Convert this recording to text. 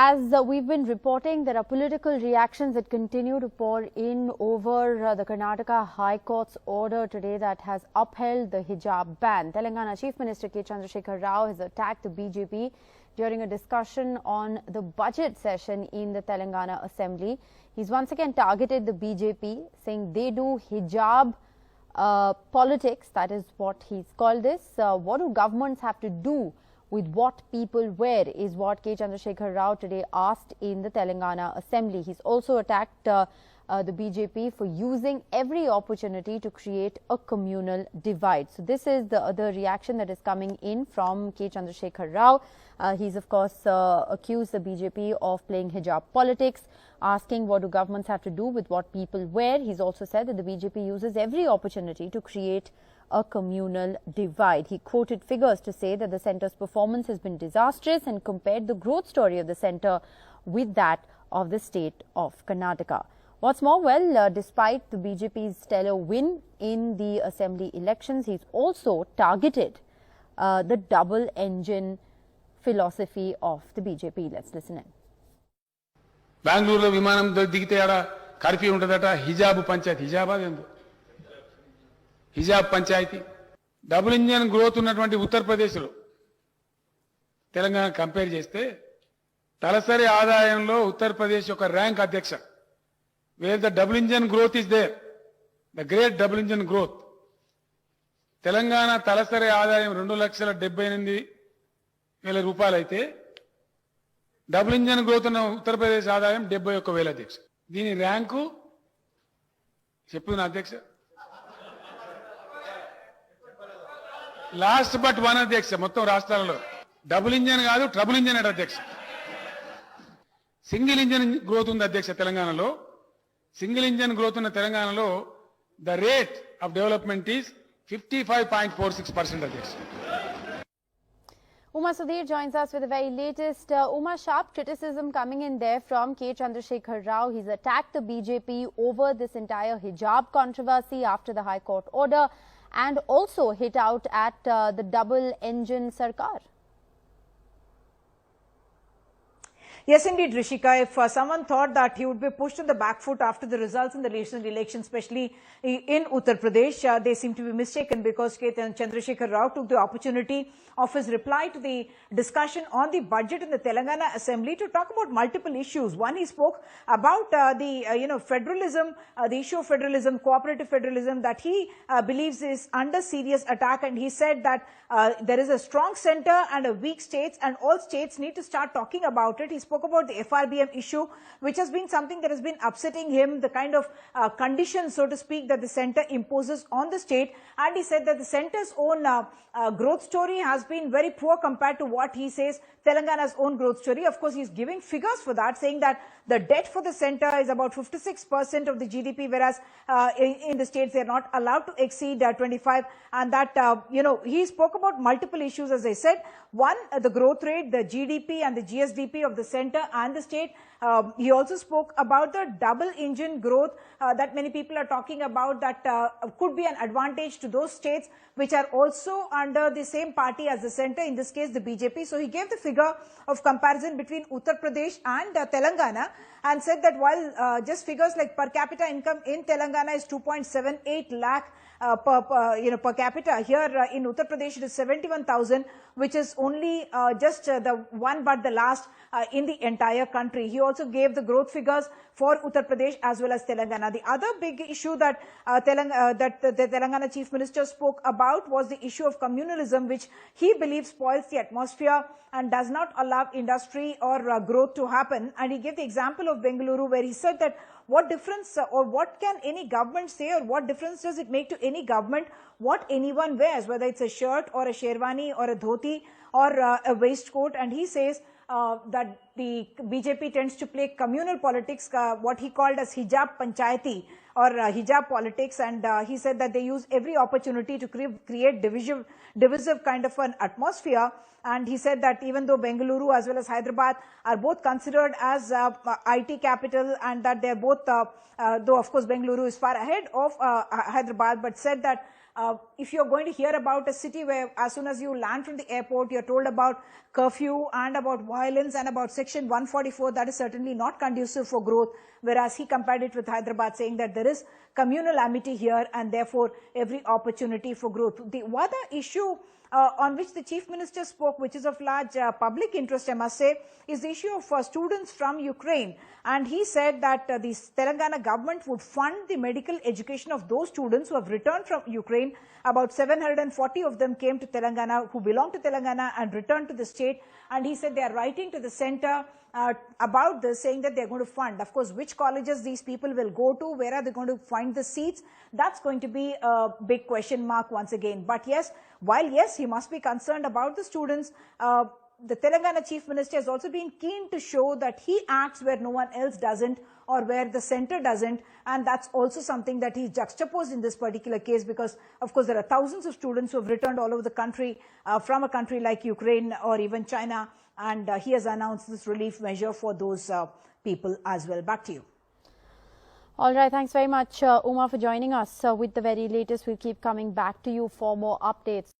As we've been reporting, there are political reactions that continue to pour in over the Karnataka High Court's order today that has upheld the hijab ban. Telangana Chief Minister K. Chandrasekhar Rao has attacked the BJP during a discussion on the budget session in the Telangana Assembly. He's once again targeted the BJP, saying they do hijab politics. That is what he's called this. What do governments have to do with what people wear is what K. Chandrasekhar Rao today asked in the Telangana Assembly. He's also attacked the BJP for using every opportunity to create a communal divide. So this is the other reaction that is coming in from K. Chandrasekhar Rao. He's of course accused the BJP of playing hijab politics, asking what do governments have to do with what people wear. He's also said that the BJP uses every opportunity to create a communal divide. He quoted figures to say that the centre's performance has been disastrous and compared the growth story of the centre with that of the state of Karnataka. What's more, well, despite the BJP's stellar win in the assembly elections, he's also targeted the double engine philosophy of the BJP. Let's listen in. Bangalore vimanam digite ada curfew untadata hijab panchayat hijab adendu hijab panchayat double engine growth ఉన్నటువంటి ఉత్తరప్రదేశ్లో Telangana compare చేస్తే తలసరి ఆదాయంలో ఉత్తరప్రదేశ్ యొక్క rank అధ్యక్ష where the double engine growth is there the great double engine growth Telangana తలసరి ఆదాయం 2,78,000 రూపాయలు అయితే డబుల్ ఇంజన్ గ్రోత్ ఉన్న ఉత్తరప్రదేశ్ ఆదాయం 71,000 అధ్యక్ష దీని ర్యాంకు చెప్పున అధ్యక్ష లాస్ట్ బట్ వన్ అధ్యక్ష మొత్తం రాష్ట్రాలలో డబుల్ ఇంజన్ కాదు ట్రబుల్ ఇంజన్ అట అధ్యక్ష సింగిల్ ఇంజన్ గ్రోత్ ఉంది అధ్యక్ష తెలంగాణలో సింగిల్ ఇంజన్ గ్రోత్ ఉన్న తెలంగాణలో the rate of development is 55.46% అధ్యక్ష. Uma Sudhir joins us with the very latest. Uma, sharp criticism coming in there from K. Chandrasekhar Rao. He's attacked the BJP over this entire hijab controversy after the High Court order, and also hit out at the double-engine Sarkar. Yes, indeed, Rishika. If someone thought that he would be pushed on the back foot after the results in the recent election, especially in Uttar Pradesh, they seem to be mistaken, because K. Chandrasekhar Rao took the opportunity of his reply to the discussion on the budget in the Telangana Assembly to talk about multiple issues. One, he spoke about federalism, the issue of federalism, cooperative federalism, that he believes is under serious attack, and he said that there is a strong center and a weak states, and all states need to start talking about it. He spoke about the FRBM issue, which has been something that has been upsetting him, the kind of conditions, so to speak, that the center imposes on the state. And he said that the center's own growth story has been very poor compared to what he says Telangana's own growth story. Of course, he's giving figures for that, saying that the debt for the center is about 56% of the GDP, whereas in the states they are not allowed to exceed 25. And that, he spoke about multiple issues, as I said. One, the growth rate, the GDP and the GSDP of the center and the state. He also spoke about the double engine growth that many people are talking about, that could be an advantage to those states which are also under the same party as the center, in this case the BJP. So he gave the figure of comparison between Uttar Pradesh and Telangana, and said that while just figures like per capita income in Telangana is 2.78 lakh per capita, here in Uttar Pradesh it is 71,000, which is only just the one but the last in the entire country. He also gave the growth figures for Uttar Pradesh as well as Telangana. The other big issue that the Telangana Chief Minister spoke about was the issue of communalism, which he believes spoils the atmosphere and does not allow industry or growth to happen. And he gave the example of Bengaluru, where he said that what difference or what can any government say, or what difference does it make to any government what anyone wears, whether it's a shirt or a sherwani or a dhoti or a waistcoat. And he says that the BJP tends to play communal politics, what he called as hijab panchayati or hijab politics, and he said that they use every opportunity to create divisive kind of an atmosphere. And he said that even though Bengaluru as well as Hyderabad are both considered as IT capital, and that they're both, though of course Bengaluru is far ahead of Hyderabad, but said that If you're going to hear about a city where as soon as you land from the airport, you're told about curfew and about violence and about Section 144, that is certainly not conducive for growth, whereas he compared it with Hyderabad, saying that there is communal amity here and therefore every opportunity for growth. The other issue on which the Chief Minister spoke, which is of large public interest, I must say, is the issue of students from Ukraine. And he said that the Telangana government would fund the medical education of those students who have returned from Ukraine. About 740 of them came to Telangana, who belong to Telangana and returned to the state. And he said they are writing to the center about this, saying that they're going to fund. Of course, which colleges these people will go to, where are they going to find the seats? That's going to be a big question mark once again. But yes, while yes, he must be concerned about the students, the Telangana Chief Minister has also been keen to show that he acts where no one else doesn't or where the center doesn't, and that's also something that he's juxtaposed in this particular case, because of course there are thousands of students who have returned all over the country from a country like Ukraine or even China, and he has announced this relief measure for those people as well. Back to you. All right, thanks very much, Uma, for joining us with the very latest. We'll keep coming back to you for more updates.